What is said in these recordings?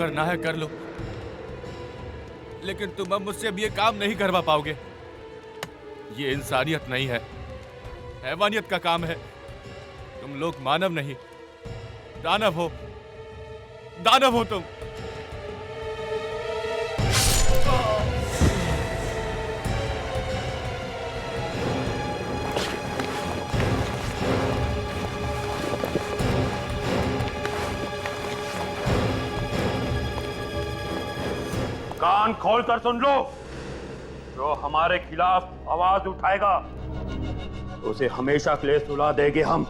करना है कर लो, लेकिन तुम अब मुझसे अब ये काम नहीं करवा पाओगे। ये इंसानियत नहीं है, हैवानियत का काम है। तुम लोग मानव नहीं, दानव हो। दानव हो तुम। कान खोलकर सुन लो, जो हमारे खिलाफ आवाज उठाएगा उसे हमेशा के लिए सुला देंगे हम।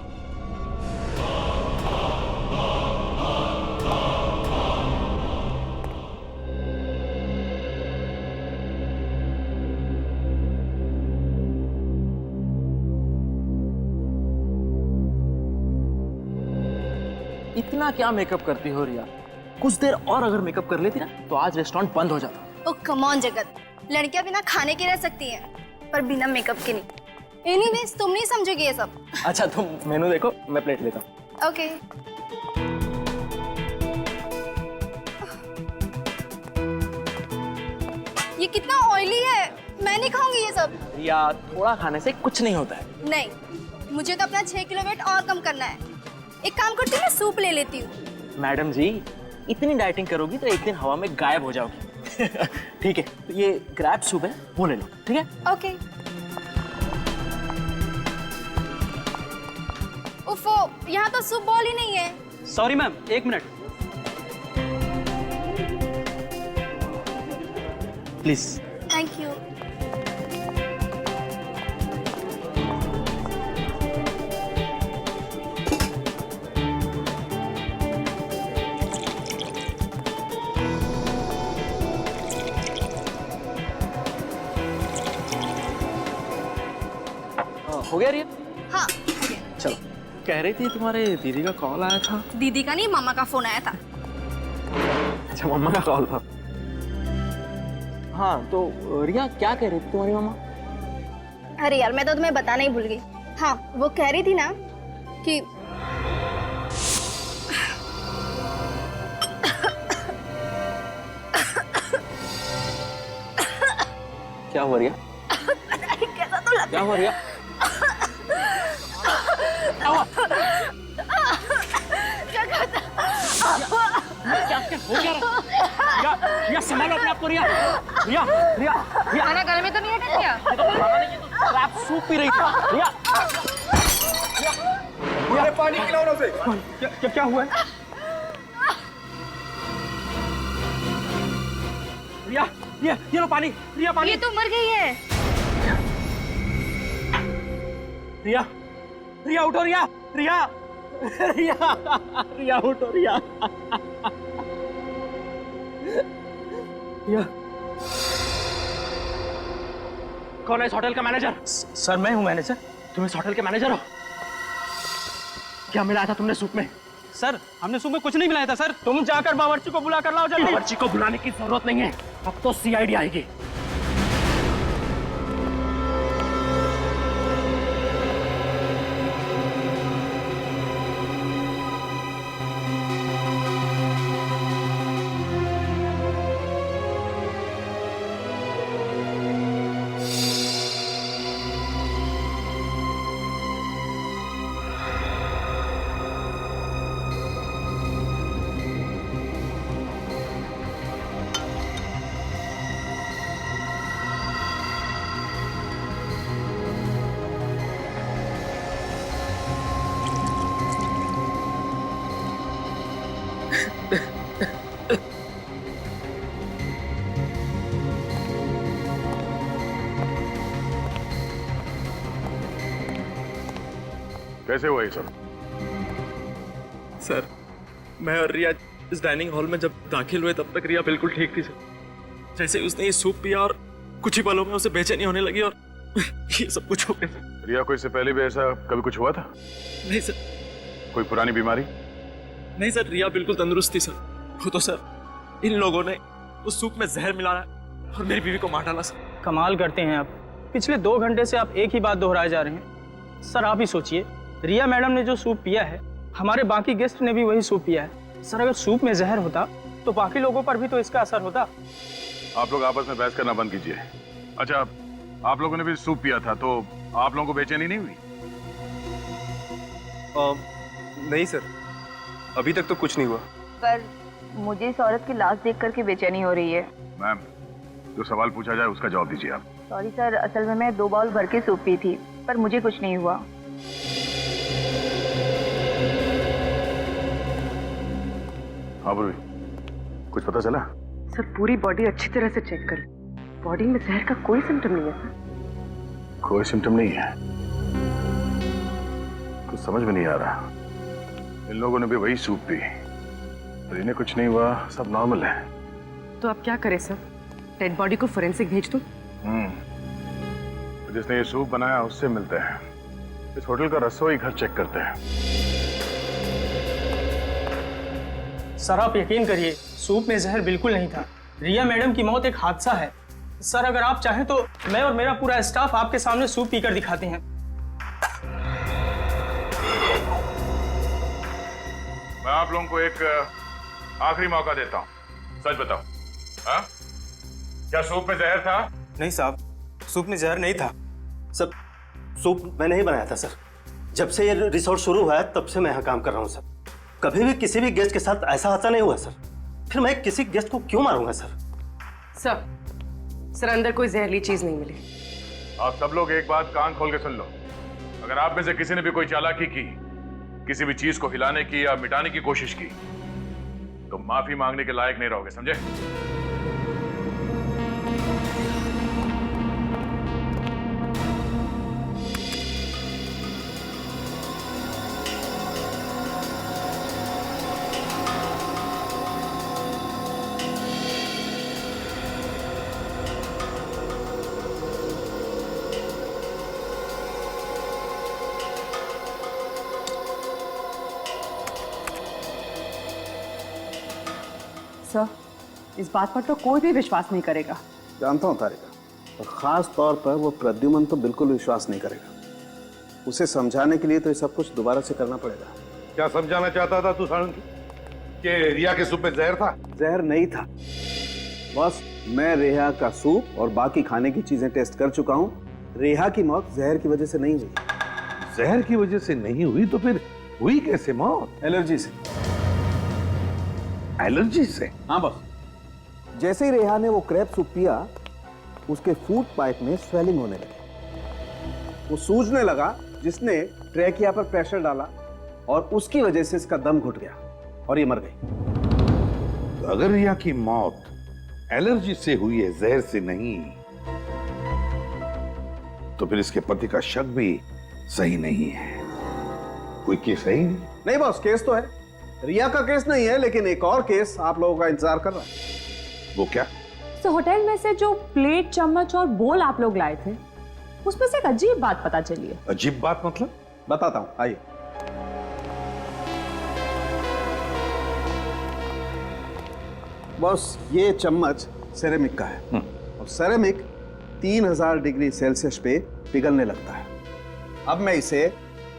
इतना क्या मेकअप करती हो रिया? कुछ देर और अगर मेकअप कर लेती ना तो आज रेस्टोरेंट बंद हो जाता। ओह कम ऑन जगत, लड़कियां बिना खाने के रह सकती हैं, पर बिना मेकअप के नहीं। एनीवेज तुम नहीं समझोगे ये सब। अच्छा तुम मेनू देखो, मैं प्लेट लेता हूँ। ओके। ये कितना ऑयली है, मैं नहीं खाऊंगी ये सब। रिया थोड़ा खाने से कुछ नहीं होता है। नहीं, मुझे तो अपना 6 किलो वेट और कम करना है। एक काम करती हूँ, मैं सूप ले लेती हूँ। मैडम जी इतनी डाइटिंग करोगी तो एक दिन हवा में गायब हो जाओगी। ठीक है, तो ये क्रैब सूप है वो ले लो, ठीक है? ओके। उफो, यहाँ तो सूप बॉल ही नहीं है। सॉरी मैम, एक मिनट प्लीज। Thank you. हो गया रिया? हाँ हो गया। चलो, कह रही थी तुम्हारे दीदी का कॉल आया था। दीदी का नहीं, मामा का फोन आया था। अच्छा मम्मा का कॉल था। हाँ तो रिया क्या कह रही थी तुम्हारी मम्मा? अरे यार मैं तो तुम्हें बताना ही भूल गई। हाँ वो कह रही थी ना कि क्या हुआ रिया? कैसा तो लगता क्या हुआ रिया? क्या हो क्या रहा? रिया संभालो अपने आप को। रिया रिया रिया रिया खाना गले में तो नहीं अटक गया? क्रैब सूप पी रही थी। रिया मुझे पानी खिलाओ ना उसे। क्या हुआ है? रिया ये लो पानी। रिया पानी। ये तो मर गई है। रिया रिया उठो। रिया रिया रिया रिया उठो। रिया रिया कौन है इस होटल का मैनेजर? सर मैं हूँ मैनेजर। तुम इस होटल के मैनेजर हो? क्या मिलाया था तुमने सूप में? सर हमने सूप में कुछ नहीं मिलाया था सर। तुम जाकर बावर्ची को बुला कर लाओ जल्दी। बावर्ची को बुलाने की जरूरत नहीं है, अब तो सीआईडी आएगी। कैसे हुआ ये सब? सर मैं और रिया इस डाइनिंग हॉल में जब दाखिल हुए तब तक रिया बिल्कुल ठीक थी सर। जैसे ही उसने ये सूप पिया और कुछ ही पलों में उसे बेचैनी होने लगी और ये सब कुछ हो गया। रिया को इससे पहले भी ऐसा कभी कुछ हुआ था? नहीं सर। कोई पुरानी बीमारी? नहीं सर, रिया बिल्कुल तंदुरुस्त थी सर। वो तो सर इन लोगों ने उस सूप में जहर मिलाया और मेरी बीवी को मार डाला सर। कमाल करते हैं आप। पिछले 2 घंटे से आप एक ही बात दोहराए जा रहे हैं। सर आप ही सोचिए, रिया मैडम ने जो सूप पिया है, हमारे बाकी गेस्ट ने भी वही सूप पिया है। सर अगर सूप में जहर होता तो बाकी लोगों पर भी तो इसका असर होता। आप लोग आपस में बहस करना बंद कीजिए। अच्छा, आप लोगों ने भी सूप पिया था तो आप लोगों को बेचैनी नहीं हुई? नहीं सर, अभी तक तो कुछ नहीं हुआ। पर मुझे इस औरत की लाश देख करके बेचैनी हो रही है। मैम, जो सवाल पूछा जाए उसका जवाब दीजिए आप। सॉरी सर, असल में मैं 2 बाउल भर के सूप पी थी, पर मुझे कुछ नहीं हुआ। हाँ पूर्वी, कुछ पता चला? सर पूरी बॉडी अच्छी तरह से चेक कर, बॉडी में जहर का कोई सिम्टम नहीं है सर। कोई सिम्टम नहीं है? कुछ समझ में नहीं आ रहा। इन लोगों ने भी वही सूप पी और इन्हें कुछ नहीं हुआ, सब नॉर्मल है। तो अब क्या करें सर, डेड बॉडी को फोरेंसिक भेज दूं? तो जिसने ये सूप बनाया उससे मिलते हैं। इस होटल का रसोई घर चेक करते हैं। सर आप यकीन करिए, सूप में जहर बिल्कुल नहीं था। रिया मैडम की मौत एक हादसा है। सर अगर आप चाहें तो मैं और मेरा पूरा स्टाफ आपके सामने सूप पीकर दिखाते हैं। मैं आप लोगों को एक आखिरी मौका देता हूँ, सच बताओ, हाँ? क्या सूप में जहर था? नहीं साहब, सूप में जहर नहीं था। सर, सूप मैंने ही बनाया था सर। जब से ये रिसोर्ट शुरू हुआ है तब से मैं यहाँ काम कर रहा हूँ सर। कभी भी किसी भी गेस्ट के साथ ऐसा हादसा नहीं हुआ सर। फिर मैं किसी गेस्ट को क्यों मारूंगा सर? सर अंदर कोई जहरीली चीज नहीं मिली। आप सब लोग एक बात कान खोल के सुन लो। अगर आप में से किसी ने भी कोई चालाकी की, किसी भी चीज को हिलाने की या मिटाने की कोशिश की, तो माफी मांगने के लायक नहीं रहोगे, समझे? सर इस बात पर तो कोई भी विश्वास नहीं करेगा। जानता हूँ तारिका, और खास तौर पर वो प्रद्युमन तो बिल्कुल विश्वास नहीं करेगा। उसे समझाने के लिए तो ये सब कुछ दोबारा से करना पड़ेगा। क्या समझाना चाहता था तू सारंगी? कि रिया के सूप में जहर था? जहर नहीं था बस। मैं रेहा का सूप और बाकी खाने की चीजें टेस्ट कर चुका हूँ। रेहा की मौत जहर की वजह से नहीं हुई। जहर की वजह से नहीं हुई तो फिर हुई कैसे मौत? एलर्जी से। एलर्जी से? हाँ बस। जैसे ही रेहा ने वो क्रैब सूप पिया, उसके फूड पाइप में स्वेलिंग होने लगी। वो सूजने लगा, जिसने ट्रैकिया पर प्रेशर डाला और उसकी वजह से इसका दम घुट गया और ये मर गई। तो अगर रिया की मौत एलर्जी से हुई है, जहर से नहीं, तो फिर इसके पति का शक भी सही नहीं है। कोई केस है ही नहीं बॉस, केस तो है। रिया का केस नहीं है, लेकिन एक और केस आप लोगों का इंतजार कर रहा है। वो क्या? तो होटल में से जो प्लेट, चम्मच और बोल आप लोग लाए थे, उसमें से एक अजीब बात पता चली है। अजीब बात मतलब? बताता हूं, आइए। बॉस, ये चम्मच सेरेमिक का है और सेरेमिक 3000 डिग्री सेल्सियस पे पिघलने लगता है। अब मैं इसे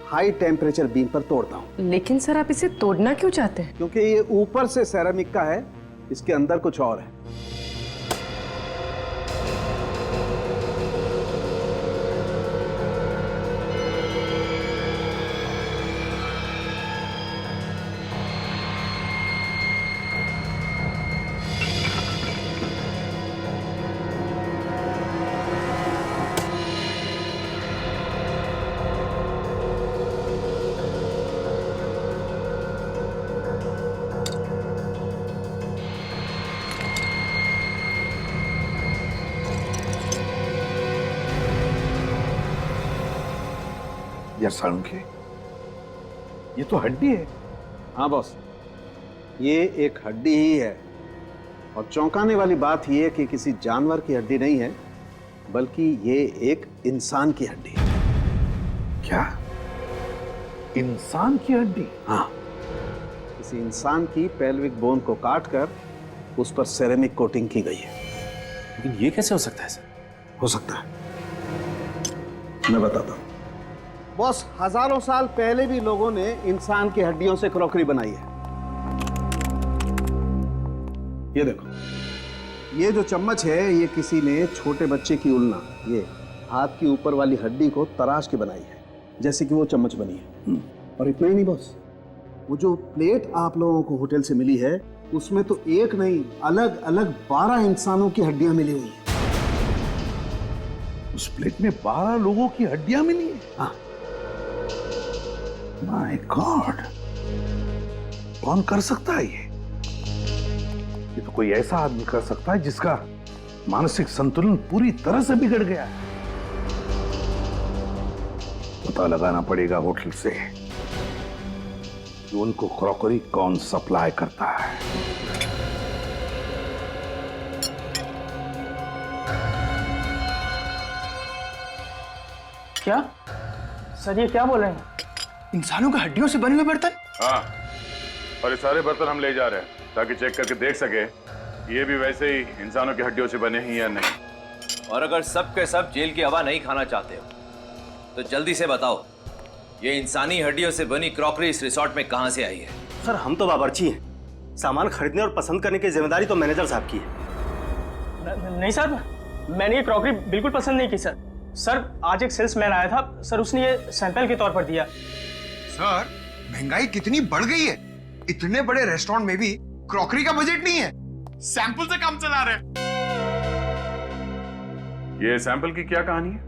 हाई टेम्परेचर बीम पर तोड़ता हूं। लेकिन सर आप इसे तोड़ना क्यों चाहते हैं? क्योंकि ये ऊपर से सेरेमिक का है, इसके अंदर कुछ और है। यार सालुंखे, ये तो हड्डी है। हाँ बॉस, ये एक हड्डी ही है। और चौंकाने वाली बात यह है कि किसी जानवर की हड्डी नहीं है, बल्कि ये एक इंसान की हड्डी है। क्या? इंसान की हड्डी? हाँ, किसी इंसान की पेल्विक बोन को काटकर उस पर सेरेमिक कोटिंग की गई है। लेकिन ये कैसे हो सकता है सर? हो सकता है, मैं बताता हूं। बॉस, हजारों साल पहले भी लोगों ने इंसान की हड्डियों से क्रॉकरी बनाई है। ये देखो, ये जो चम्मच है ये किसी ने छोटे बच्चे की उल्ना, ये हाथ की ऊपर वाली हड्डी को तराश के बनाई है, जैसे कि वो चम्मच बनी है। और इतना ही नहीं बॉस, वो जो प्लेट आप लोगों को होटल से मिली है उसमें तो एक नहीं, अलग अलग 12 इंसानों की हड्डियां मिली हुई है। उस प्लेट में 12 लोगों की हड्डियां मिली है? हाँ। माय गॉड, कौन कर सकता है ये? तो कोई ऐसा आदमी कर सकता है जिसका मानसिक संतुलन पूरी तरह से बिगड़ गया है। पता लगाना पड़ेगा होटल से कि उनको क्रॉकरी कौन सप्लाई करता है। क्या सर, ये क्या बोल रहे हैं? इंसानों की हड्डियों से बने हुए बर्तन? हाँ, और ये सारे बर्तन हम ले जा रहे हैं ताकि चेक करके देख सके ये भी वैसे ही इंसानों की हड्डियों से बने हैं या नहीं। और अगर सब के सब जेल की हवा नहीं खाना चाहते हो तो जल्दी से बताओ, ये इंसानी हड्डियों से बनी क्रॉकरी इस रिसोर्ट में कहां से आई है? सर हम तो बावर्ची हैं, सामान खरीदने और पसंद करने की जिम्मेदारी तो मैनेजर साहब की है। नहीं सर, मैंने ये क्रॉकरी बिल्कुल पसंद नहीं की सर। सर आज एक सेल्समैन आया था सर, उसने ये सैंपल के तौर पर दिया। सर महंगाई कितनी बढ़ गई है, इतने बड़े रेस्टोरेंट में भी क्रॉकरी का बजट नहीं है, सैंपल से काम चला रहे हैं। ये सैंपल की क्या कहानी है?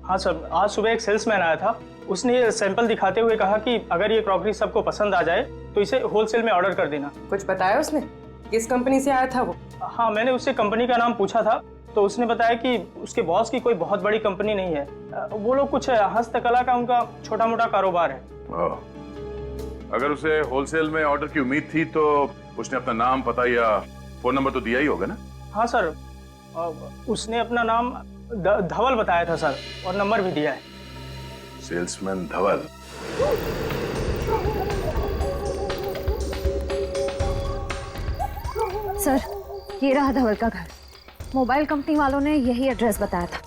हाँ सर, आज सुबह एक सेल्समैन आया था, उसने ये सैंपल दिखाते हुए कहा कि अगर ये क्रॉकरी सबको पसंद आ जाए तो इसे होलसेल में ऑर्डर कर देना। कुछ बताया उसने? किस कंपनी से आया था वो? हाँ, मैंने उससे कंपनी का नाम पूछा था तो उसने बताया कि उसके बॉस की कोई बहुत बड़ी कंपनी नहीं है, वो लोग कुछ हस्तकला का उनका छोटा मोटा कारोबार है। अगर उसे होलसेल में ऑर्डर की उम्मीद थी तो उसने अपना नाम, पता या फोन नंबर तो दिया ही होगा ना? हाँ सर, उसने अपना नाम धवल बताया था सर, और नंबर भी दिया है। सेल्समैन धवल। सर ये रहा धवल का घर, मोबाइल कंपनी वालों ने यही एड्रेस बताया था।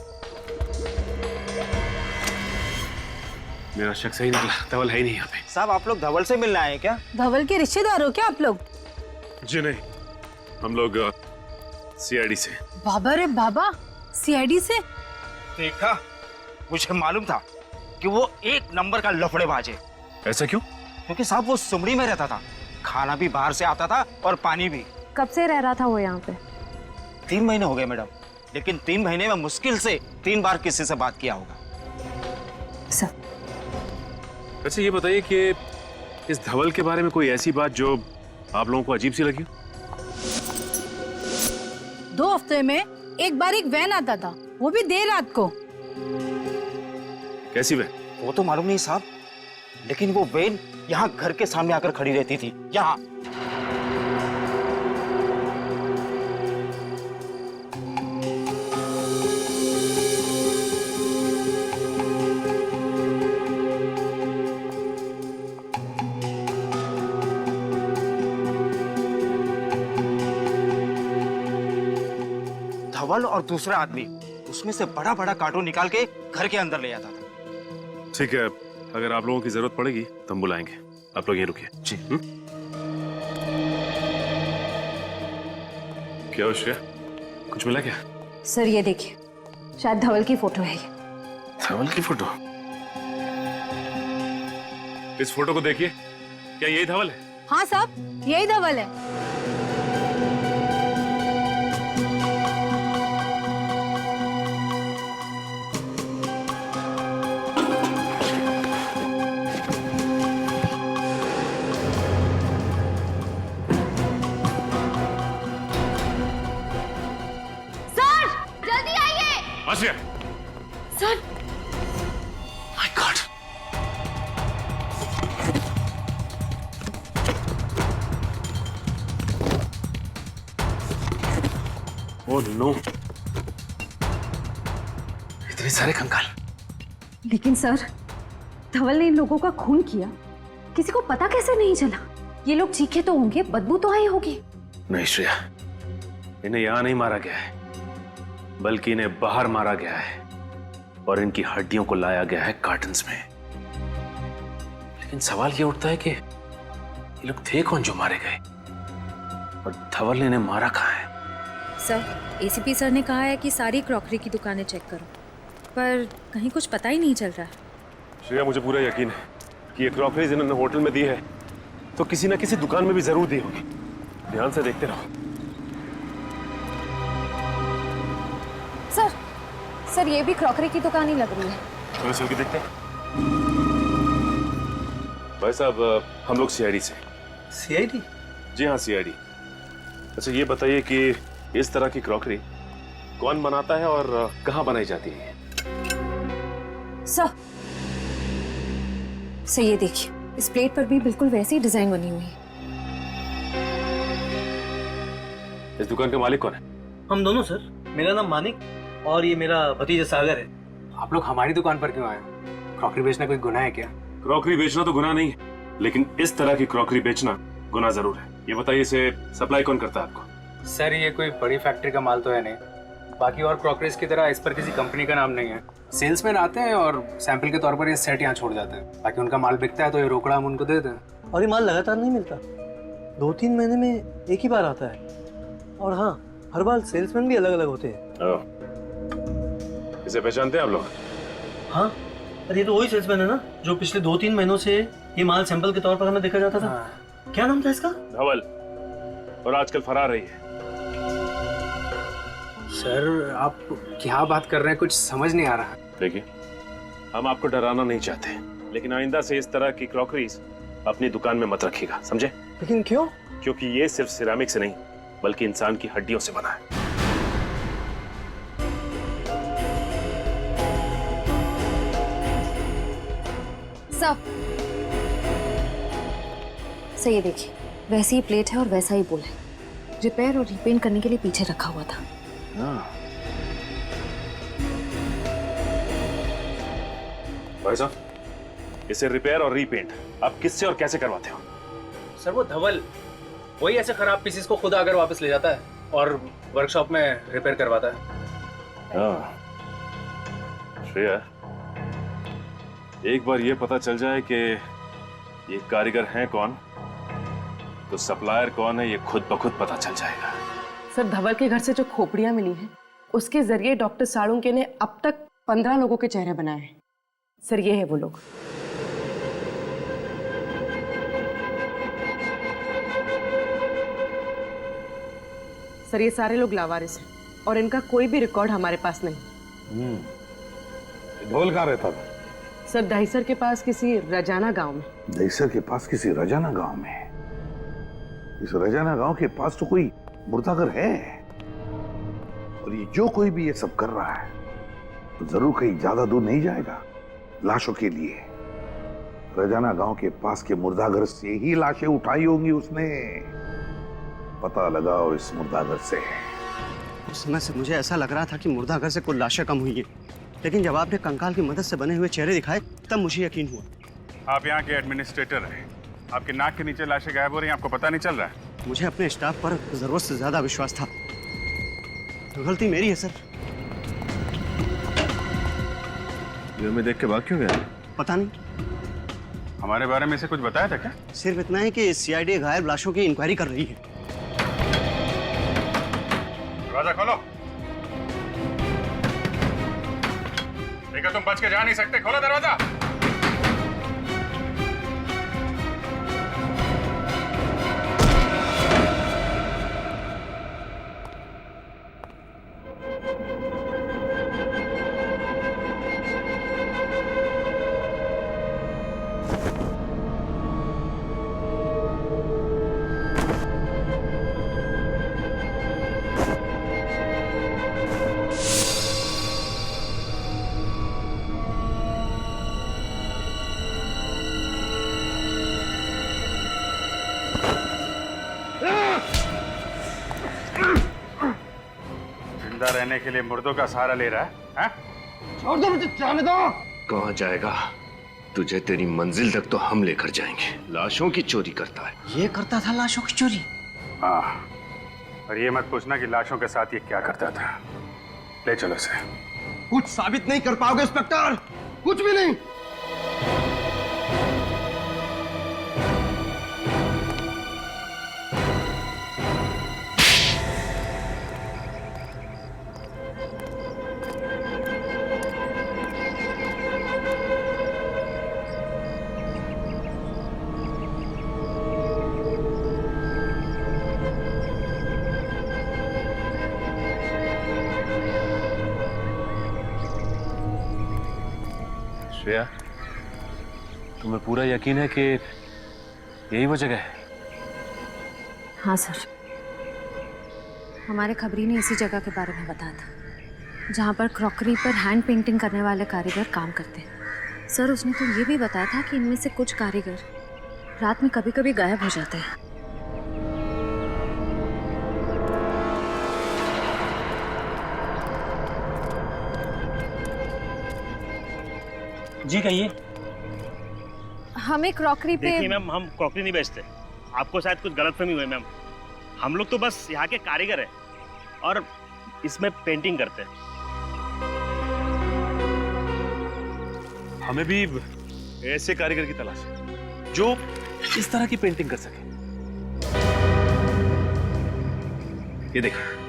मेरा शक सही निकला, धवल है ही नहीं यहाँ पे। साहब आप लोग धवल से मिलने आए क्या? धवल के रिश्तेदार हो क्या आप लोग? जी नहीं, हम लोग सीआईडी से। बाबा रे बाबा, सीआईडी से? देखा, मुझे मालूम था कि वो एक नंबर का लफड़ेबाज है। ऐसा क्यों? क्योंकि साहब वो सुमड़ी में रहता था, खाना भी बाहर से आता था और पानी भी। कब से रह रहा था वो यहाँ पे? 3 महीने हो गए मैडम, लेकिन 3 महीने में मुश्किल से 3 बार किसी से बात किया होगा। सर अच्छा ये बताइए कि इस धवल के बारे में कोई ऐसी बात जो आप लोगों को अजीब सी लगी? 2 हफ्ते में एक बार एक वैन आता था, वो भी देर रात को। कैसी वैन? वो तो मालूम नहीं साहब, लेकिन वो वैन यहाँ घर के सामने आकर खड़ी रहती थी, यहाँ। धवल और दूसरा आदमी उसमें से बड़ा बड़ा कार्टून निकाल के घर के अंदर ले जाता था। ठीक है, अगर आप लोगों की जरूरत पड़ेगी तो हम बुलाएंगे, आप लोग यहीं रुकिए। जी। क्या हो श्रेया, कुछ मिला क्या? सर ये देखिए, शायद धवल की फोटो है ये। धवल की फोटो? इस फोटो को देखिए, क्या यही धवल है? हाँ साहब, यही धवल है। आसिया! Sir! My God! Oh no! इतने सारे कंकाल। लेकिन सर, धवल ने इन लोगों का खून किया, किसी को पता कैसे नहीं चला? ये लोग चीखे तो होंगे, बदबू तो आई होगी। नहीं श्रेया, इन्हें यहां नहीं मारा गया है, बल्कि इन्हें बाहर मारा गया है और इनकी हड्डियों को लाया गया है कार्टन्स में। लेकिन सवाल ये उठता है कि ये लोग थे कौन जो मारे गए? और धवल ने इन्हें मारा कहाँ है? सर, एसीपी सर ने कहा है कि सारी क्रॉकरी की दुकानें चेक करो, पर कहीं कुछ पता ही नहीं चल रहा है। श्रेया, मुझे पूरा यकीन है कि ये क्रॉकरीज इन्होंने होटल में दी है तो किसी न किसी दुकान में भी जरूर दी होगी। ध्यान से देखते रहो। सर ये भी क्रॉकरी की दुकान ही लग रही है। चलो चल के देखते हैं। भाई साहब, हम लोग सीआईडी से। सीआईडी? जी हाँ, सीआईडी। अच्छा, ये बताइए कि इस तरह की क्रॉकरी कौन बनाता है और कहाँ बनाई जाती है? सर ये देखिए, इस प्लेट पर भी बिल्कुल वैसी ही डिजाइन बनी हुई है। इस दुकान का मालिक कौन है? हम दोनों सर। मेरा नाम मानिक और ये मेरा भतीजा सागर है। आप लोग हमारी दुकान पर क्यों आए? क्रॉकरी बेचना कोई गुनाह है क्या? क्रॉकरी बेचना तो गुनाह नहीं है, लेकिन इस तरह की क्रॉकरी बेचना गुनाह जरूर है। ये बताइए, इसे सप्लाई कौन करता है आपको? सर, ये कोई बड़ी फैक्ट्री का माल तो है नहीं। बाकी और क्रॉकरीज की तरह इस पर किसी कंपनी का नाम नहीं है। सेल्समैन आते हैं और सैंपल के तौर पर ये सेट यहाँ छोड़ जाते हैं। बाकी उनका माल बिकता है तो ये रोकड़ा हम उनको देते हैं। और ये माल लगातार नहीं मिलता, 2-3 महीने में एक ही बार आता है। और हाँ, हर बार सेल्समैन भी अलग अलग होते हैं। इसे पहचानते हैं आप लोग? हाँ, अरे ये तो वही सेल्समैन है ना जो पिछले 2-3 महीनों से ये माल सैंपल के तौर पर हमें देखा जाता था। क्या नाम था इसका? धवल। और आजकल फरार रही है। सर, आप क्या बात कर रहे हैं? कुछ समझ नहीं आ रहा। देखिए, हम आपको डराना नहीं चाहते, लेकिन आइंदा से इस तरह की क्रॉकरीज अपनी दुकान में मत रखिएगा, समझे? लेकिन क्यों? क्योंकि ये सिर्फ सिरामिक से नहीं बल्कि इंसान की हड्डियों से बना है। सर ये देखिए, वैसी ही प्लेट है और वैसा ही बोल है। रिपेयर और रीपेंट करने के लिए पीछे रखा हुआ था। भाई साहब, इसे रिपेयर और रीपेंट आप किससे और कैसे करवाते हो? सर, वो धवल वही ऐसे खराब पीसेस को खुद आकर वापस ले जाता है और वर्कशॉप में रिपेयर करवाता है। श्रेया, एक बार ये पता चल जाए कि ये कारीगर हैं कौन, तो सप्लायर कौन है ये खुद ब खुद पता चल जाएगा। सर, धवल के घर से जो खोपड़ियां मिली हैं उसके जरिए डॉक्टर साळुंके ने अब तक 15 लोगों के चेहरे बनाए हैं। सर, ये है वो लोग। सर, ये सारे लोग लावारिस हैं और इनका कोई भी रिकॉर्ड हमारे पास नहीं। ढोल कहाँ रहता था? सर, दहीसर के पास किसी रजाना गांव में। दहीसर के पास किसी रजाना गांव में? इस रजाना गांव के पास तो कोई मुर्दाघर है, और ये जो कोई भी ये सब कर रहा है तो जरूर कहीं ज्यादा दूर नहीं जाएगा लाशों के लिए। रजाना गांव के पास के मुर्दाघर से ही लाशें उठाई होंगी उसने। पता लगाओ इस मुर्दाघर से। उस समय से मुझे ऐसा लग रहा था कि मुर्दाघर से कुछ लाशें कम हुई है, लेकिन जब आपने कंकाल की मदद से बने हुए चेहरे दिखाए तब मुझे यकीन हुआ। आप यहाँ के एडमिनिस्ट्रेटर हैं, आपके नाक के नीचे लाशें गायब हो रही हैं, आपको पता नहीं चल रहा है? मुझे अपने स्टाफ पर जरूरत से ज्यादा विश्वास था। गलती मेरी है सर। ये में देख के भाग क्यों गया? पता नहीं। हमारे बारे में से कुछ बताया था क्या? सिर्फ इतना है कि सीआईडी घायल लाशों की इंक्वायरी कर रही है। दरवाजा खोलो। देखो, तुम बच के जा नहीं सकते, खोलो दरवाजा। जिंदा रहने के लिए मुर्दों का सहारा ले रहा है? छोड़ दो मुझे, जाने दो। कहाँ जाएगा? तुझे तेरी मंजिल तक तो हम लेकर जाएंगे। लाशों की चोरी करता है। ये करता था लाशों की चोरी? हाँ, और ये मत पूछना कि लाशों के साथ ये क्या करता था। ले चलो इसे। कुछ साबित नहीं कर पाओगे इंस्पेक्टर, कुछ भी नहीं। श्रेया, तुम्हें पूरा यकीन है कि यही वो जगह है? हाँ सर, हमारे खबरी ने इसी जगह के बारे में बताया था जहाँ पर क्रॉकरी पर हैंड पेंटिंग करने वाले कारीगर काम करते हैं। सर उसने तो ये भी बताया था कि इनमें से कुछ कारीगर रात में कभी कभी गायब हो जाते हैं। जी कहिए। हमें क्रॉकरी पे देखिए मैम, हम क्रॉकरी नहीं बेचते, आपको शायद कुछ गलतफहमी हुई मैम। हम लोग तो बस यहाँ के कारीगर हैं और इसमें पेंटिंग करते हैं। हमें भी ऐसे कारीगर की तलाश है जो इस तरह की पेंटिंग कर सके। ये देखिए,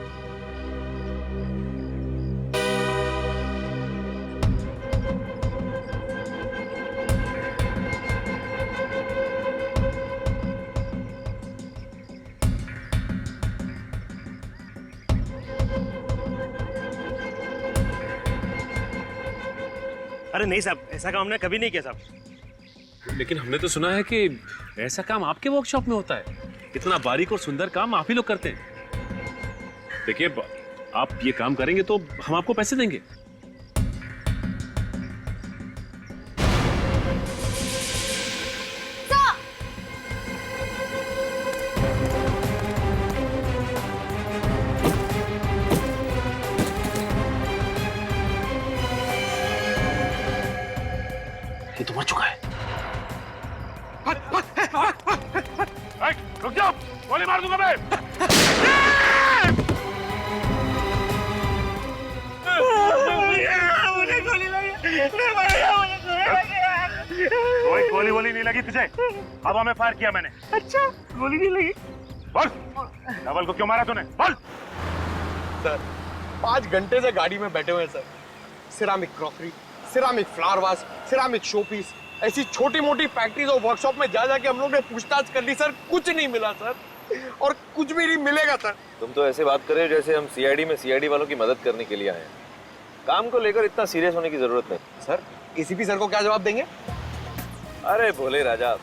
अरे नहीं साहब, ऐसा काम हमने कभी नहीं किया साहब। लेकिन हमने तो सुना है कि ऐसा काम आपके वर्कशॉप में होता है। इतना बारीक और सुंदर काम आप ही लोग करते हैं। देखिए, आप ये काम करेंगे तो हम आपको पैसे देंगे। ये तो मर चुका है। रुक जाओ, गोली मार दूंगा मैं। मुझे गोली लगी, कोई गोली वोली नहीं लगी तुझे, हवा में फायर किया मैंने। अच्छा, गोली नहीं लगी। बोल, धवल को क्यों मारा तूने? बोल। सर 5 घंटे से गाड़ी में बैठे हुए हैं sir. Ceramic crockery, ceramic flower vase, ceramic show piece, ऐसी छोटी मोटी फैक्ट्रीज और वर्कशॉप में जा जाके हम लोग ने पूछताछ कर ली सर, कुछ नहीं मिला सर, और कुछ भी नहीं मिलेगा सर। तुम तो ऐसे बात कर रहे हो जैसे हम सीआईडी में सीआईडी वालों की मदद करने के लिए आए हैं। काम को लेकर इतना सीरियस होने की जरूरत नहीं। सर एसीपी सर को क्या जवाब देंगे? अरे भोले राजा,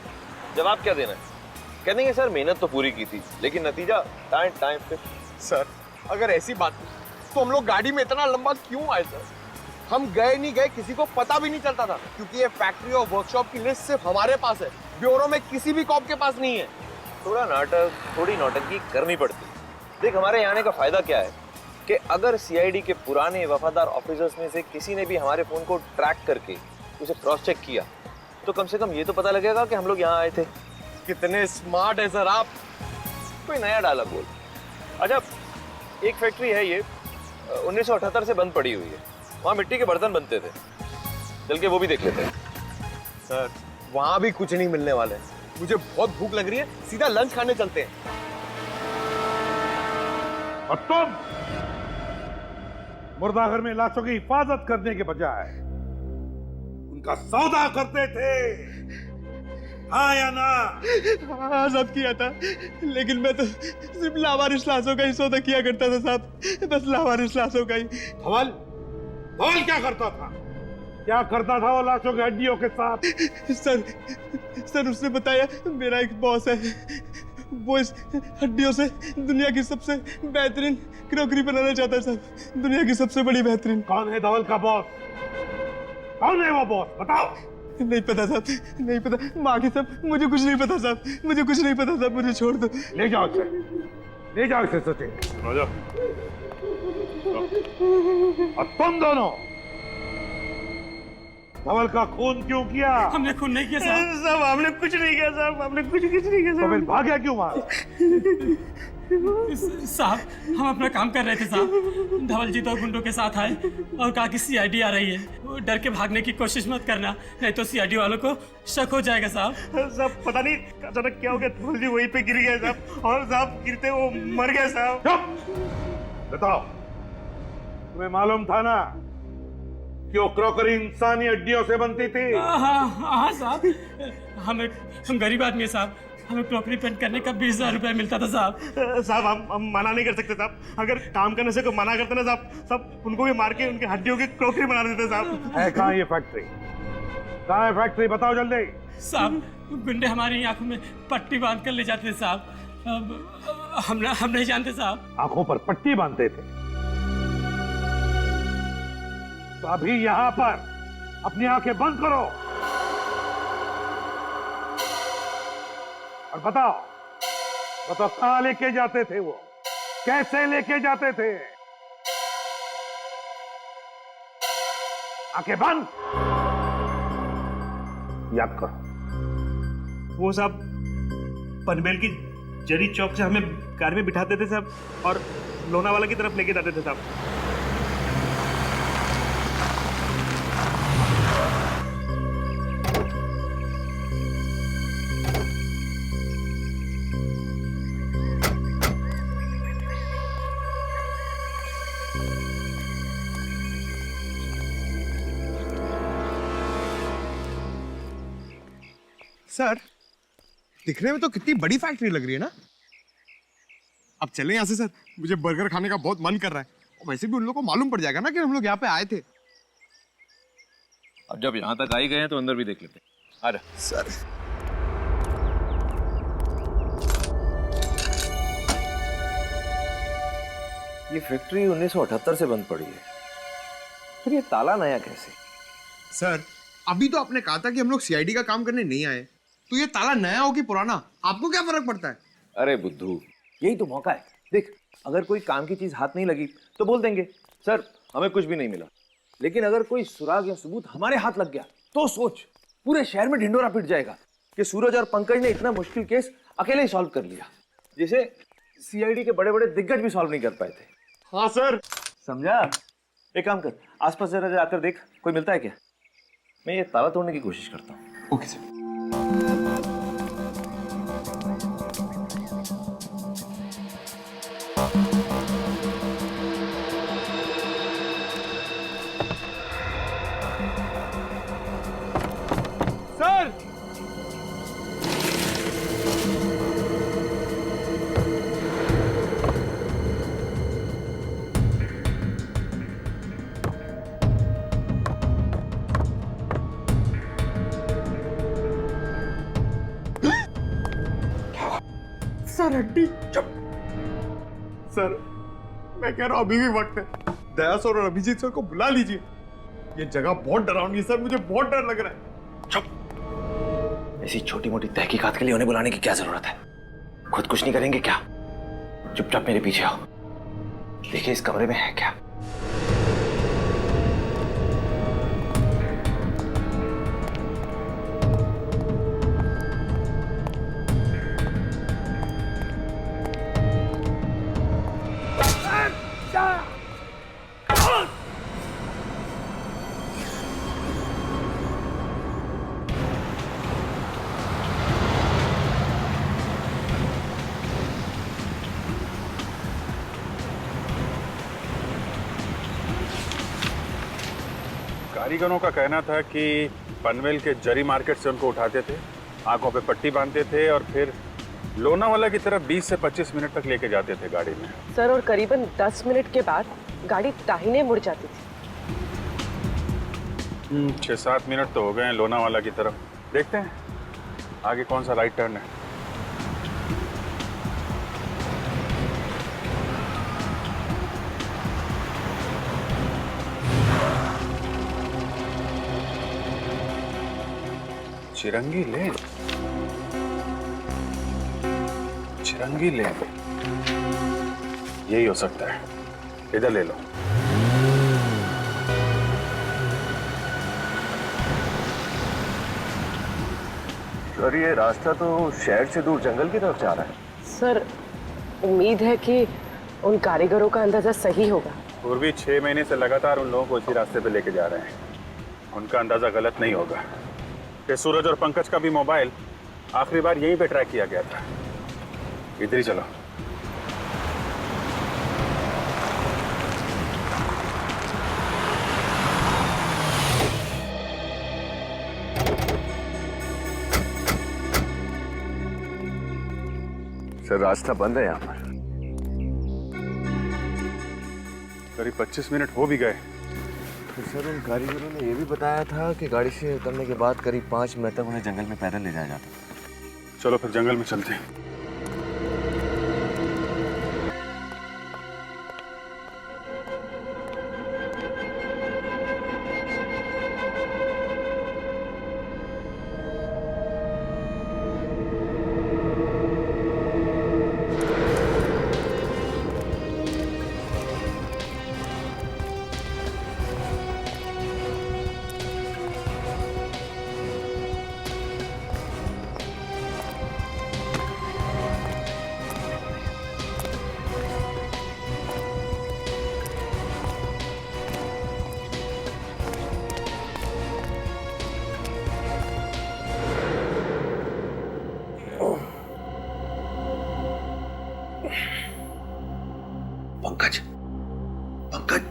जवाब क्या देना है? कह देंगे सर मेहनत तो पूरी की थी लेकिन नतीजा टाइम पे। सर अगर ऐसी बात तो हम लोग गाड़ी में इतना लंबा क्यों आए सर? हम गए नहीं गए किसी को पता भी नहीं चलता था, क्योंकि ये फैक्ट्री और वर्कशॉप की लिस्ट सिर्फ हमारे पास है, ब्यूरो में किसी भी कॉप के पास नहीं है। थोड़ा नाटक, थोड़ी नौटंकी करनी पड़ती। देख, हमारे यहाँ आने का फायदा क्या है कि अगर सीआईडी के पुराने वफादार ऑफिसर्स में से किसी ने भी हमारे फोन को ट्रैक करके उसे क्रॉस चेक किया तो कम से कम ये तो पता लगेगा कि हम लोग यहाँ आए थे। कितने स्मार्ट है सर आप। कोई नया डायलॉग बोल। अच्छा, एक फैक्ट्री है ये 1978 से बंद पड़ी हुई है, वहाँ मिट्टी के बर्तन बनते थे, चल के वो भी देख लेते हैं। सर वहाँ भी कुछ नहीं मिलने वाले, मुझे बहुत भूख लग रही है, सीधा लंच खाने चलते हैं। और तुम मुर्दाघर में लाशों की हिफाजत करने के बजाय उनका सौदा करते थे, हाँ या ना? हाँ सब किया था, लेकिन मैं तो सिर्फ लावारिस लाशों का ही सौदा किया करता था साहब, बस लावारिस लाशों का ही। धवल क्या करता था? क्या करता था वो लाशों की हड्डियों के साथ? सर उसने बताया मेरा एक बॉस है, वो इस हड्डियों से दुनिया की सबसे बेहतरीन क्रॉकरी बनाना चाहता है साहब, दुनिया की सबसे बड़ी बेहतरीन। कौन है धवल का बॉस? कौन है वो बॉस? बताओ। नहीं पता साहब, नहीं पता, बाकी सब मुझे कुछ नहीं पता साहब, मुझे कुछ नहीं पता साहब, मुझे छोड़ दो। ले जाओ इसे, ले जाओ इसे सचिन। आ जाओ। और तुम दोनों धवल का खून क्यों किया? हमने खून नहीं किया साहब, हमने कुछ नहीं किया साहब, हमने कुछ नहीं किया तो फिर भाग्य क्यों मारा? साहब हम अपना काम कर रहे थे साहब, धवल जी तो गुंडों के साथ आए और कहा कि सीआईडी आ रही है, वो डर के भागने की कोशिश मत करना, नहीं तो सीआईडी वालों को शक हो जाएगा साहब। साहब पता नहीं अचानक क्या हो गया, धवल जी वहीं पे गिर गए साहब, और साहब गिरते वो मर गए साहब। चुप! बताओ, तुम्हें मालूम था ना कि वो क्रॉकरी इंसानी हड्डियों से बनती थी? हाँ साहब, हम गरीब आदमी है साहब, हमें क्रॉकरी पेंट करने का 20,000 रुपया मिलता था साहब। साहब हम मना नहीं कर सकते साहब, अगर काम करने से कोई मना करते ना साहब, सब उनको भी मार के उनकी हड्डियों की क्रॉकरी बना देते साहब। है कहाँ ये फैक्ट्री? कहाँ है फैक्ट्री, बताओ जल्दी। साहब गुंडे हमारी आंखों में पट्टी बांध कर ले जाते थे साहब। हम नहीं जानते साहब। आंखों पर पट्टी बांधते थे तो अभी यहाँ पर अपनी आंखें बंद करो और बताओ कहाँ लेके जाते थे वो, कैसे लेके जाते थे? आंखें बंद, याद करो। वो साहब पनवेल की जरी चौक से हमें कार में बिठाते थे साहब और लोनावाला की तरफ लेके जाते थे साहब। सर दिखने में तो कितनी बड़ी फैक्ट्री लग रही है ना। अब चलें यहाँ से सर, मुझे बर्गर खाने का बहुत मन कर रहा है। और वैसे भी उन लोगों को मालूम पड़ जाएगा ना कि हम लोग यहाँ पे आए थे। अब जब यहाँ तक आ ही गए हैं तो अंदर भी देख लेते हैं। आ जा सर। ये फैक्ट्री 1978 से बंद पड़ी है, फिर ये ताला नया कैसे? सर अभी तो आपने कहा था कि हम लोग सीआईडी का काम करने नहीं आए, तो ये ताला नया हो कि पुराना आपको क्या फर्क पड़ता है? अरे बुद्धू, यही तो मौका है। देख, अगर कोई काम की चीज हाथ नहीं लगी तो बोल देंगे सर हमें कुछ भी नहीं मिला, लेकिन अगर कोई सुराग या सबूत हमारे हाथ लग गया तो सोच, पूरे शहर में ढिंडोरा पिट जाएगा कि सूरज और पंकज ने इतना मुश्किल केस अकेले ही सॉल्व कर लिया, जिसे सीआईडी के बड़े बड़े दिग्गज भी सॉल्व नहीं कर पाए थे। हाँ सर। समझा? एक काम कर, आसपास जरा जाकर देख कोई मिलता है क्या। मैं ये ताला तोड़ने की कोशिश करता हूँ। Okay sir. सर सर हड्डी। चुप। सर मैं कह रहा हूं अभी भी वक्त है, दया सर और अभिजीत सर को बुला लीजिए। ये जगह बहुत डरावनी सर, मुझे बहुत डर लग रहा है। चुप। ऐसी छोटी मोटी तहकीकात के लिए उन्हें बुलाने की क्या जरूरत है? खुद कुछ नहीं करेंगे क्या? चुपचाप मेरे पीछे आओ, देखिए इस कमरे में है क्या। कारीगरों का कहना था कि पनवेल के जरी मार्केट से उनको उठाते थे, आंखों पे पट्टी बांधते थे और फिर लोनावाला की तरफ 20 से 25 मिनट तक लेके जाते थे गाड़ी में। सर और करीबन 10 मिनट के बाद गाड़ी दाहिने मुड़ जाती थी। 6-7 मिनट तो हो गए हैं लोनावाला की तरफ। देखते हैं आगे कौन सा राइट टर्न है। चिरंगी लेन, चिरंगी लेन, यही हो सकता है। इधर ले लो। सर ये रास्ता तो शहर से दूर जंगल की तरफ जा रहा है। सर उम्मीद है कि उन कारीगरों का अंदाजा सही होगा। पूर्वी 6 महीने से लगातार उन लोगों को इसी रास्ते पे लेके जा रहे हैं। उनका अंदाजा गलत नहीं होगा कि सूरज और पंकज का भी मोबाइल आखिरी बार यहीं पे ट्रैक किया गया था। इधर ही चलो। सर रास्ता बंद है यहाँ पर। करीब 25 मिनट हो भी गए, तो सर उन कारीगरों ने ये भी बताया था कि गाड़ी से उतरने के बाद करीब 5 मिनट तक उन्हें जंगल में पैदल ले जाया जाता। चलो फिर जंगल में चलते हैं। पंकज, पंकज,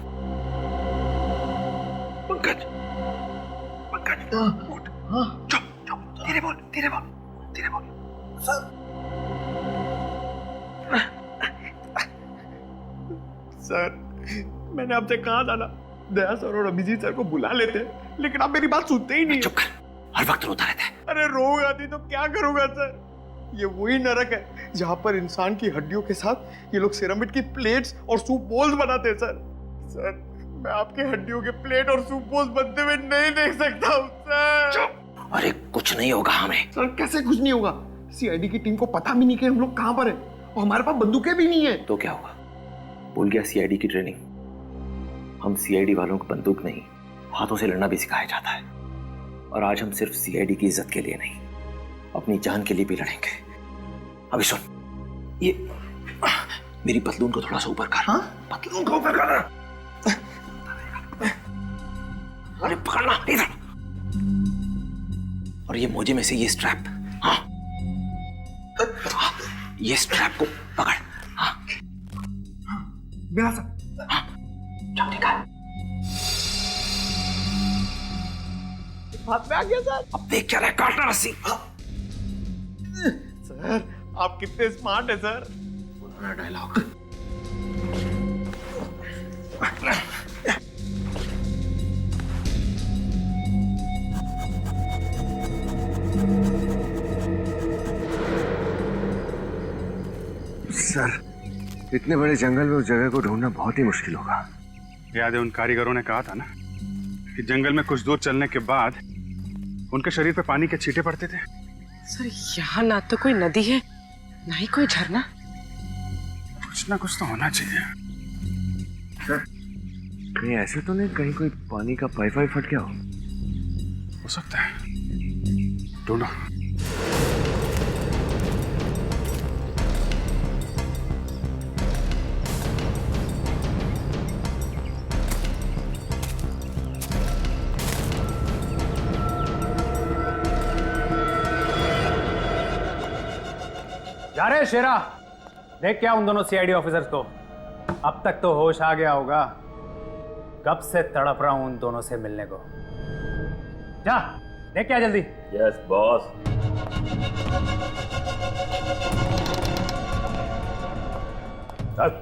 पंकज, पंकज, उठ, चुप, चुप, धीरे बोल, धीरे बोल, धीरे बोल। सर, सर मैंने आपसे कहा था ना दया सर और अभिजीत सर को बुला लेते, लेकिन आप मेरी बात सुनते ही नहीं। चुप कर, हर वक्त रोता रहता है। अरे रोग आती तो क्या करूंगा सर, ये वही नरक है जहाँ पर इंसान की हड्डियों के साथ ये लोग सिरामिड की प्लेट्स और सूप बोल्स बनाते हैं सर। सर मैं आपके हड्डियों के प्लेट और सूप बोल्स बनते हुए नहीं देख सकता हूँ सर। अरे कुछ नहीं होगा हमें। सर कैसे कुछ नहीं होगा? सीआईडी की टीम को पता भी नहीं कि हम लोग कहाँ पर हैं और हमारे पास बंदूकें भी नहीं है। तो क्या होगा? भूल गया सीआईडी की ट्रेनिंग? हम सीआईडी वालों को बंदूक नहीं, हाथों से लड़ना भी सिखाया जाता है। और आज हम सिर्फ सीआईडी की इज्जत के लिए नहीं, अपनी जान के लिए भी लड़ेंगे। अभी सुन, ये मेरी पतलून को थोड़ा सा ऊपर कर। हाँ? पतलून को ऊपर कर। अरे पकड़ना इधर। और ये मोजे में से ये स्ट्रैप, हाँ, ये स्ट्रैप को पकड़। हाँ, मेरा सर। हाँ, चल ठीक है। हाथ में आ गया सर। अब देख क्या रहा है, काटना रस्सी। सर आप कितने स्मार्ट है सर। पुराना डायलॉग। सर इतने बड़े जंगल में उस जगह को ढूंढना बहुत ही मुश्किल होगा। याद है उन कारीगरों ने कहा था ना कि जंगल में कुछ दूर चलने के बाद उनके शरीर पे पानी के छींटे पड़ते थे। सर यहाँ ना तो कोई नदी है ना ही कोई झरना। कुछ ना कुछ तो होना चाहिए। सर कहीं ऐसे तो नहीं कहीं कोई पानी का पाइप वाइप फट गया हो सकता है, ढूंढो। जा रहे शेरा, देख क्या उन दोनों सीआईडी ऑफिसर्स को। अब तक तो होश आ गया होगा, कब से तड़प रहा हूं उन दोनों से मिलने को। जा देख क्या जल्दी। Yes boss. चल।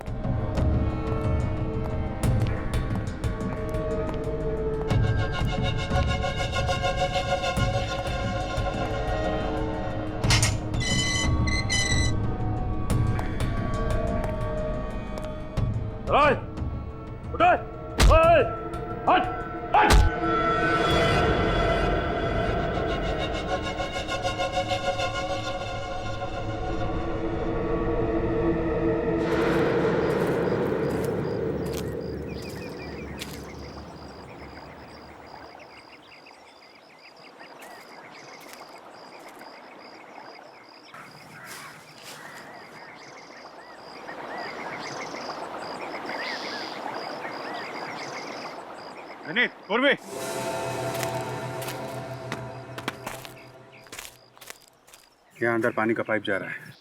विनीत, पूर्वी। यहाँ अंदर पानी का पाइप जा रहा है।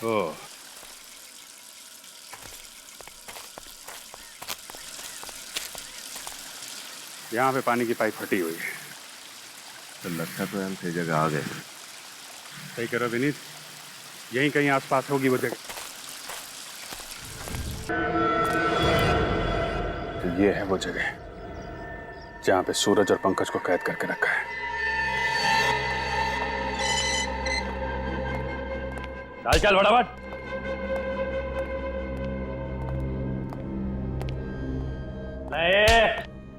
ओह, यहाँ पे पानी की पाइप फटी हुई है। तो लगता तो हम सही जगह आ गए। सही करो विनीत, यहीं कहीं आसपास होगी वो जगह। तो ये है वो जगह जहाँ पे सूरज और पंकज को कैद करके रखा है। चल चल फटाफट।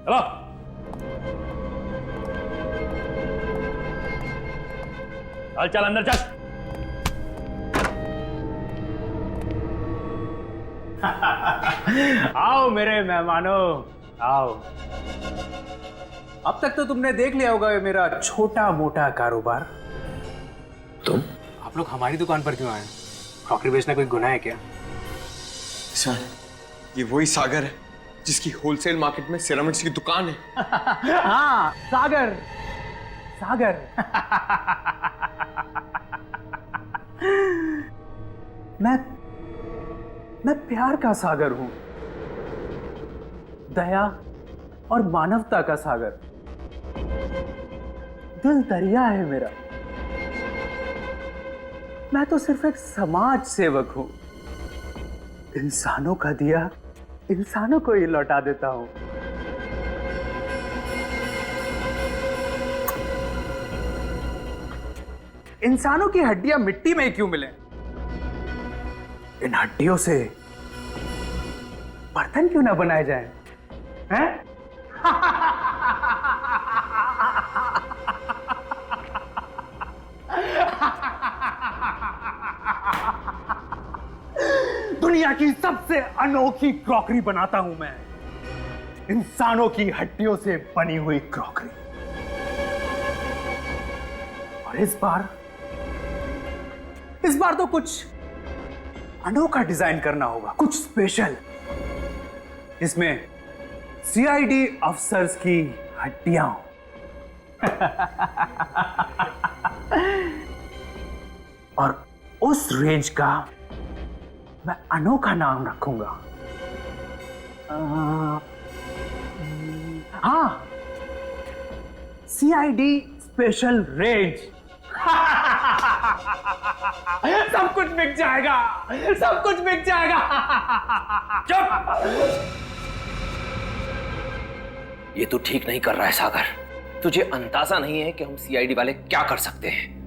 चलो चल चल अंदर चल। आओ मेरे मेहमानों, आओ। अब तक तो तुमने देख लिया होगा ये मेरा छोटा मोटा कारोबार। तुम? आप लोग हमारी दुकान पर क्यों आए? क्रॉकरी बेचना कोई गुनाह है क्या? सर, ये वही सागर है जिसकी होलसेल मार्केट में सिरामिक्स की दुकान है। हाँ, सागर, सागर। मैं प्यार का सागर हूं, दया और मानवता का सागर। दिल दरिया है मेरा। मैं तो सिर्फ एक समाज सेवक हूं। इंसानों का दिया इंसानों को ही लौटा देता हूं। इंसानों की हड्डियां मिट्टी में क्यों मिले? इन हड्डियों से बर्तन क्यों ना बनाए जाएं? हैं? दुनिया की सबसे अनोखी क्रॉकरी बनाता हूं मैं, इंसानों की हड्डियों से बनी हुई क्रॉकरी। और इस बार तो कुछ अनोखा डिजाइन करना होगा, कुछ स्पेशल, जिसमें सीआईडी अफसर्स की हड्डियां हो। और उस रेंज का मैं अनोखा नाम रखूंगा। हाँ, सीआईडी स्पेशल रेंज। सब कुछ बिक जाएगा, सब कुछ बिक जाएगा। चुप! ये तो ठीक नहीं कर रहा है सागर। तुझे अंदाजा नहीं है कि हम सीआईडी वाले क्या कर सकते हैं।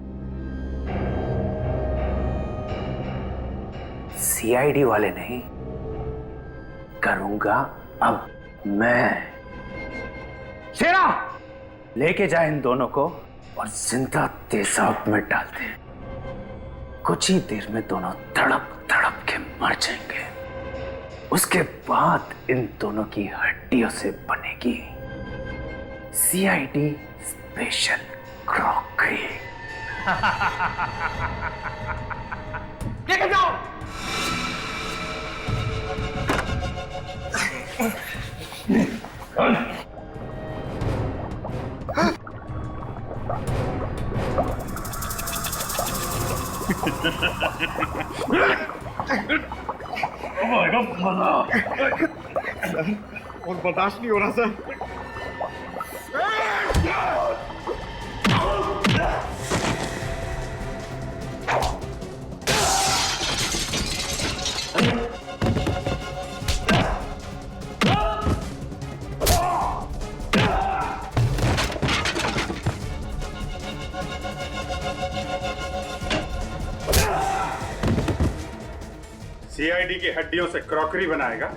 सीआईडी वाले नहीं, करूंगा अब मैं। शेरा, लेके जाए इन दोनों को और जिंदा तेजाब में डाल दे। कुछ ही देर में दोनों तड़प तड़प के मर जाएंगे। उसके बाद इन दोनों की हड्डियों से बनेगी सीआईडी स्पेशल क्रॉकरी। लेके जाओ। और बर्दाश्त नहीं हो रहा सर। सीआईडी की हड्डियों से क्रॉकरी बनाएगा।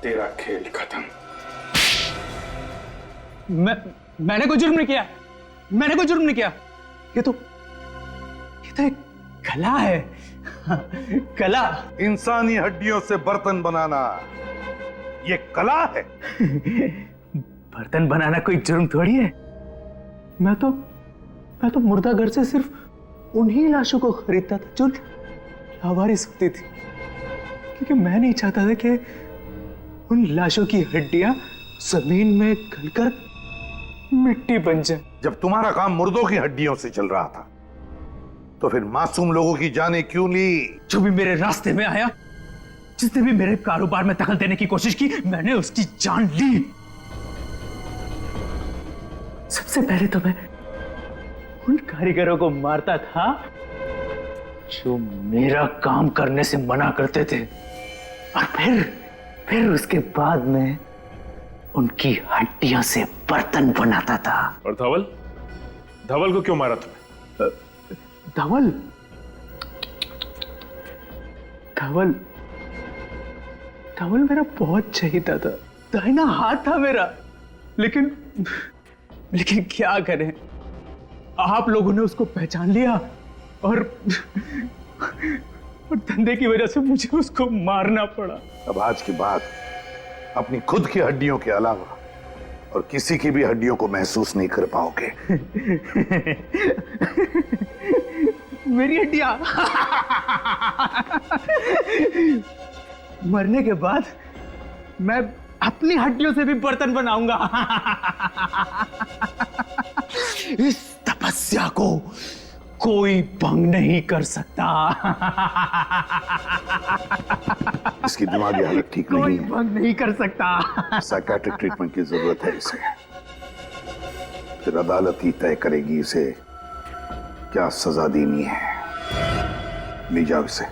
तेरा खेल खत्म। मैंने कोई जुर्म नहीं किया, मैंने कोई जुर्म नहीं किया। ये तो एक कला है, कला। इंसानी हड्डियों से बर्तन बनाना ये कला है। बर्तन बनाना कोई जुर्म थोड़ी है। मैं तो मुर्दा घर से सिर्फ उन्हीं लाशों को खरीदता था जो लावारिस होती थी, क्योंकि मैं नहीं चाहता था कि उन लाशों की हड्डियां जमीन में गलकर मिट्टी बन जाए। जब तुम्हारा काम मुर्दों की हड्डियों से चल रहा था तो फिर मासूम लोगों की जानें क्यों ली? जो भी मेरे रास्ते में आया, जिसने भी मेरे कारोबार में दखल देने की कोशिश की, मैंने उसकी जान ली। सबसे पहले तो मैं उन कारीगरों को मारता था जो मेरा काम करने से मना करते थे, और फिर उसके बाद में उनकी हड्डियों से बर्तन बनाता था। और धवल धवल को क्यों मारा तुमने? धवल धवल धवल मेरा बहुत चहीता था, दाहिना हाथ था मेरा। लेकिन क्या करें, आप लोगों ने उसको पहचान लिया और धंधे की वजह से मुझे उसको मारना पड़ा। अब आज के बाद अपनी खुद की हड्डियों के अलावा और किसी की भी हड्डियों को महसूस नहीं कर पाओगे। मेरी हड्डियां मरने के बाद मैं अपनी हड्डियों से भी बर्तन बनाऊंगा। इस तपस्या को कोई भंग नहीं कर सकता। इसकी दिमागी हालत ठीक नहीं कोई है, भंग नहीं कर सकता। साइकेट्रिक ट्रीटमेंट की जरूरत है इसे। फिर अदालत ही तय करेगी इसे क्या सजा देनी है। ले जाओ इसे।